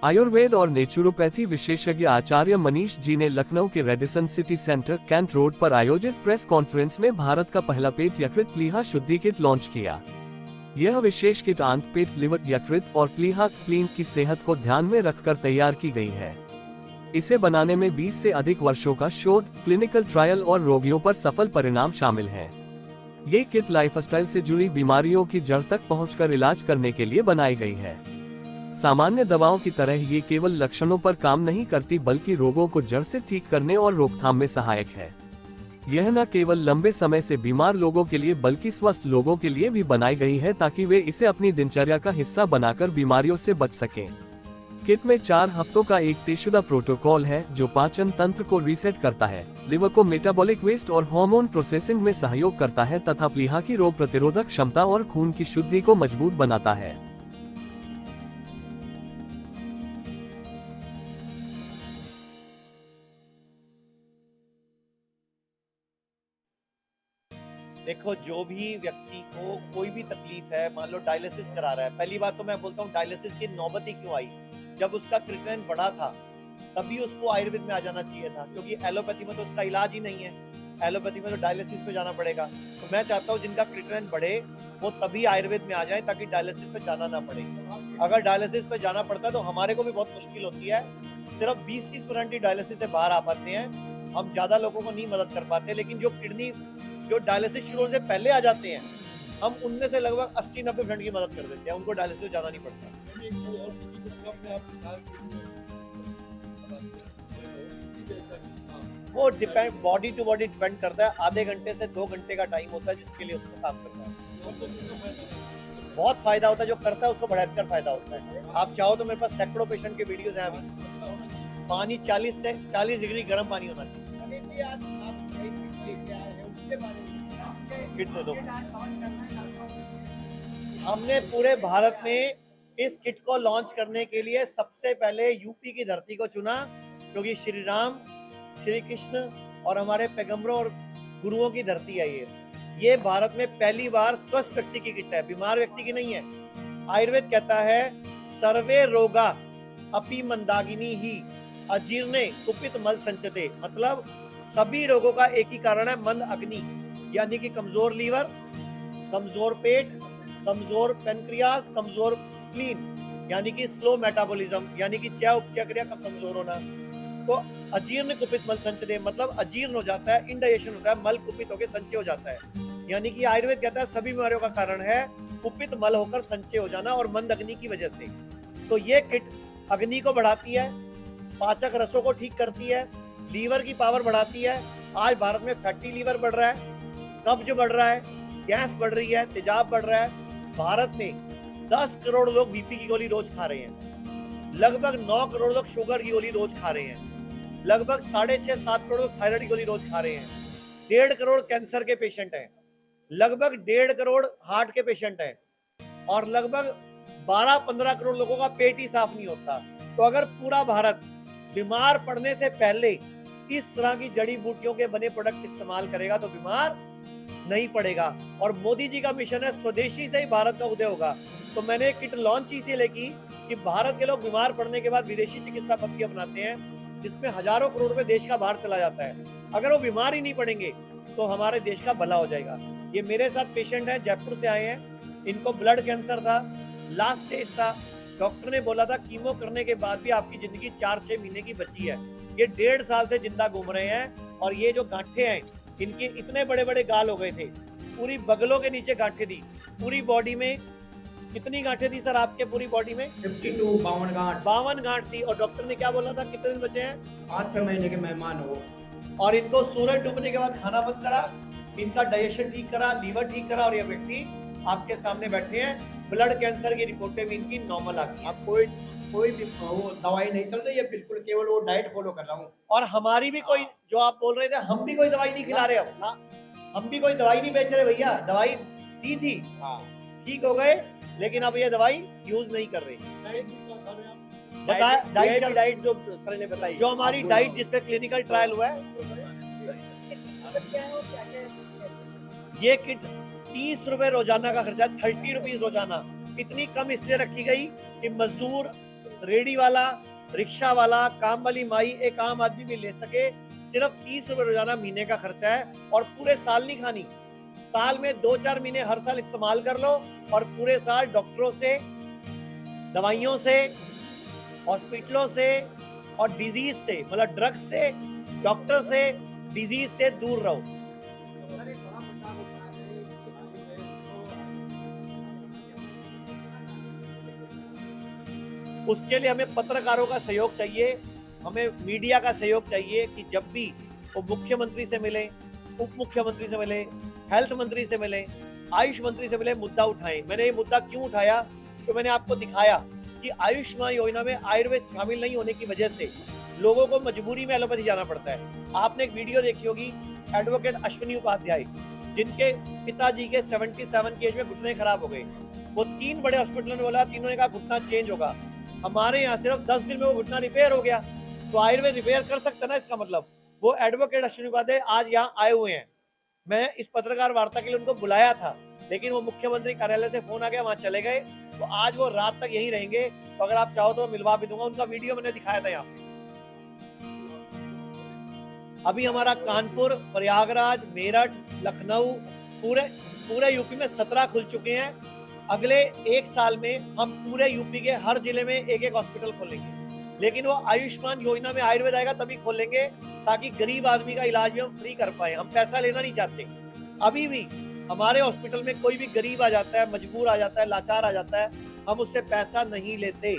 आयुर्वेद और नेचुरोपैथी विशेषज्ञ आचार्य मनीष जी ने लखनऊ के Radisson city centre cantt road पर आयोजित प्रेस कॉन्फ्रेंस में भारत का पहला पेट यकृत प्लीहा शुद्धि किट लॉन्च किया। यह विशेष किट आंत, पेट, लिवर, यकृत और प्लीहा स्प्लीन की सेहत को ध्यान में रखकर तैयार की गई है। इसे बनाने में 20 से अधिक वर्षों का शोध, क्लिनिकल ट्रायल और रोगियों पर सफल परिणाम शामिल हैं। ये किट लाइफस्टाइल से जुड़ी बीमारियों की जड़ तक पहुंचकर इलाज करने के लिए बनाई गई है। सामान्य दवाओं की तरह ये केवल लक्षणों पर काम नहीं करती बल्कि रोगों को जड़ से ठीक करने और रोकथाम में सहायक है। यह न केवल लंबे समय से बीमार लोगों के लिए बल्कि स्वस्थ लोगों के लिए भी बनाई गई है ताकि वे इसे अपनी दिनचर्या का हिस्सा बनाकर बीमारियों से बच सकें। किट में 4 हफ्तों का एक तयशुदा प्रोटोकॉल है जो पाचन तंत्र को रीसेट करता है, लिवर को मेटाबॉलिक वेस्ट और हार्मोन प्रोसेसिंग में सहयोग करता है तथा प्लीहा की रोग प्रतिरोधक क्षमता और खून की शुद्धि को मजबूत बनाता है। देखो, जो भी व्यक्ति को कोई भी तकलीफ है, मान लो डायलिसिस करा रहा है, पहली बात तो मैं बोलता हूँ डायलिसिस की नौबत ही क्यों आई? जब उसका क्रिएटिनिन बढ़ा था तभी उसको आयुर्वेद में आ जाना चाहिए था, क्योंकि एलोपैथी में तो उसका इलाज ही नहीं है। एलोपैथी में तो डायलिसिस पे जाना पड़ेगा। तो मैं चाहता हूँ जिनका क्रिएटिनिन बढ़े वो तभी आयुर्वेद में आ जाए ताकि डायलिसिस पे जाना ना पड़े। अगर डायलिसिस पे जाना पड़ता है तो हमारे को भी बहुत मुश्किल होती है। सिर्फ 20-30% ही डायलिसिस से बाहर आ पाते हैं, हम ज्यादा लोगों को नहीं मदद कर पाते। लेकिन जो डायलिसिस शुरू होने से पहले आ जाते हैं, हम उनमें से लगभग 80-90% की मदद कर देते हैं, उनको डायलिसिस में जाना नहीं पड़ता। वो depend, body to body depend करता है। आधे घंटे से 2 घंटे का टाइम होता है जिसके लिए उसको काम करना है। बहुत फायदा होता है, जो करता है उसको भयंकर फायदा होता है। आप चाहो तो मेरे पास सैकड़ों पेशेंट के वीडियोस हैं अभी। पानी 40 से 40 डिग्री गर्म पानी होना चाहिए। किट दे दो। हमने पूरे भारत में इस किट को लॉन्च करने के लिए सबसे पहले यूपी की धरती को चुना, क्योंकि श्री राम, श्री कृष्ण और हमारे पैगंबरों और गुरुओं की धरती है ये भारत में पहली बार स्वस्थ व्यक्ति की किट है, बीमार व्यक्ति की नहीं है। आयुर्वेद कहता है सर्वे रोगा अपि मंदाकिनी ही अजीर्णे कुपित मल संचते, मतलब सभी रोगों का एक ही कारण है, मंद अग्नि, यानी कि कमजोर लीवर, कमजोर पेट, कमजोर पेनक्रियास, कमजोर स्प्लीन यानी कि स्लो मेटाबॉलिज्म, यानी कि चय उपचय क्रिया का कमजोर होना। तो अजीर्ण कुपित मल संचय मतलब अजीर्ण हो जाता है, इंडाइजेशन होता है, मल कुपित होकर संचय हो जाता है। यानी कि आयुर्वेद कहता है सभी बीमारियों का कारण है कुपित मल होकर संचय हो जाना और मंद अग्नि की वजह से। तो ये किट अग्नि को बढ़ाती है, पाचक रसों को ठीक करती है, लीवर की पावर बढ़ाती है। आज भारत में फैटी लीवर बढ़ रहा है, कब्ज बढ़ रहा है, गैस बढ़ रही है, तेजाब बढ़ रहा है। भारत में 10 करोड़ लोग बीपी की गोली रोज खा रहे हैं, लगभग 9 करोड़ लोग शुगर की गोली रोज खा रहे हैं, लगभग 6.5-7 करोड़ थायराइड की गोली रोज खा रहे हैं, 1.5 करोड़ कैंसर के पेशेंट हैं, लगभग 1.5 करोड़ हार्ट के पेशेंट हैं और लगभग 12-15 करोड़ लोगों का पेट ही साफ नहीं होता। तो अगर पूरा भारत बीमार पड़ने से पहले इस तरह की जड़ी बूटियों के बने प्रोडक्ट इस्तेमाल करेगा तो बीमार नहीं पड़ेगा। और मोदी जी का मिशन है स्वदेशी से ही भारत का उदय होगा। तो मैंने एक किट लॉन्च इसीलिए की कि भारत के लोग बीमार पड़ने के बाद विदेशी चिकित्सा पद्धति अपनाते हैं जिसमें हजारों करोड़ रुपए देश का बाहर चला जाता है। अगर वो बीमार ही नहीं पड़ेंगे तो हमारे देश का भला हो जाएगा। ये मेरे साथ पेशेंट है, जयपुर से आए हैं, इनको ब्लड कैंसर था, लास्ट स्टेज था। डॉक्टर ने बोला था कीमो करने के बाद भी आपकी जिंदगी 4-6 महीने की बची है। ये 1.5 साल से जिंदा घूम रहे हैं और ये जो गांठें हैं इनके इतने बड़े बड़े गाल हो गए थे, पूरी बगलों के नीचे गांठें थी, पूरी बॉडी में कितनी गांठें थी सर आपके पूरी बॉडी में? 52 गांठ थी। और डॉक्टर ने क्या बोला था कितने दिन बचे हैं? 8-6 महीने के मेहमान हो। और इनको सूरज डूबने के बाद खाना बंद करा, इनका डाइजेशन ठीक करा, लीवर ठीक करा और ये व्यक्ति आपके सामने बैठे हैं। ब्लड कैंसर की रिपोर्टें भी इनकी नॉर्मल आ गई। अब कोई भी वो दवाई नहीं चल रही है, बिल्कुल केवल वो डाइट फॉलो कर रहा हूँ। और हमारी भी कोई, जो आप बोल रहे थे, हम भी कोई दवाई नहीं खिला रहे हो, हम भी कोई दवाई नहीं बेच रहे भैया। दवाई दी थी, ठीक हो गए, लेकिन अब ये दवाई यूज नहीं कर रही। डाइट जो सर ने बताई, जो हमारी डाइट जिसपे क्लिनिकल ट्रायल हुआ है, ये किट 30 रुपए रोजाना का खर्चा, 30 रुपीज रोजाना। इतनी कम इसलिए रखी गई कि मजदूर रेडी वाला, रिक्शा वाला, काम वाली माई, एक आम आदमी भी ले सके। सिर्फ 30 रुपए रोजाना महीने का खर्चा है और पूरे साल नहीं खानी। साल में 2-4 महीने हर साल इस्तेमाल कर लो और पूरे साल डॉक्टरों से, दवाइयों से, हॉस्पिटलों से और डिजीज से, मतलब ड्रग्स से, डॉक्टर से, डिजीज से दूर रहो। उसके लिए हमें पत्रकारों का सहयोग चाहिए, हमें मीडिया का सहयोग चाहिए कि जब भी वो मुख्यमंत्री से मिले, उप मुख्यमंत्री से मिले, हेल्थ मंत्री से मिले, आयुष मंत्री से मिले, मुद्दा उठाएं। मैंने ये मुद्दा क्यों उठाया, तो मैंने आपको दिखाया कि आयुष्मान योजना में आयुर्वेद शामिल नहीं होने की वजह से लोगों को मजबूरी में एलोपैथी जाना पड़ता है। आपने एक वीडियो देखी होगी, एडवोकेट अश्विनी उपाध्याय, जिनके पिताजी के 77 की एज में घुटने खराब हो गए। वो 3 बड़े हॉस्पिटलों में बोला, तीनों ने कहा घुटना चेंज होगा। हमारे यहाँ सिर्फ 10 दिन में वो घुटना रिपेयर हो गया। तो आयुर्वेद रिपेयर कर सकता ना, इसका मतलब वो एडवोकेट अश्विनी उपाध्याय आज यहाँ आए हुए हैं। मैं इस पत्रकार वार्ता के लिए उनको बुलाया था, लेकिन वो मुख्यमंत्री कार्यालय से फोन आ गया, वहां चले गए। तो आज वो रात तक यहीं रहेंगे, तो अगर आप चाहो तो मैं मिलवा भी दूंगा। उनका वीडियो मैंने दिखाया था यहाँ। अभी हमारा कानपुर, प्रयागराज, मेरठ, लखनऊ, पूरे यूपी में 17 खुल चुके हैं। अगले 1 साल में हम पूरे यूपी के हर जिले में एक हॉस्पिटल खोलेंगे। लेकिन वो आयुष्मान योजना में आयुर्वेद आएगा तभी खोलेंगे, ताकि गरीब आदमी का इलाज भी हम फ्री कर पाए। हम पैसा लेना नहीं चाहते। अभी भी हमारे हॉस्पिटल में कोई भी गरीब आ जाता है, मजबूर आ जाता है, लाचार आ जाता है, हम उससे पैसा नहीं लेते।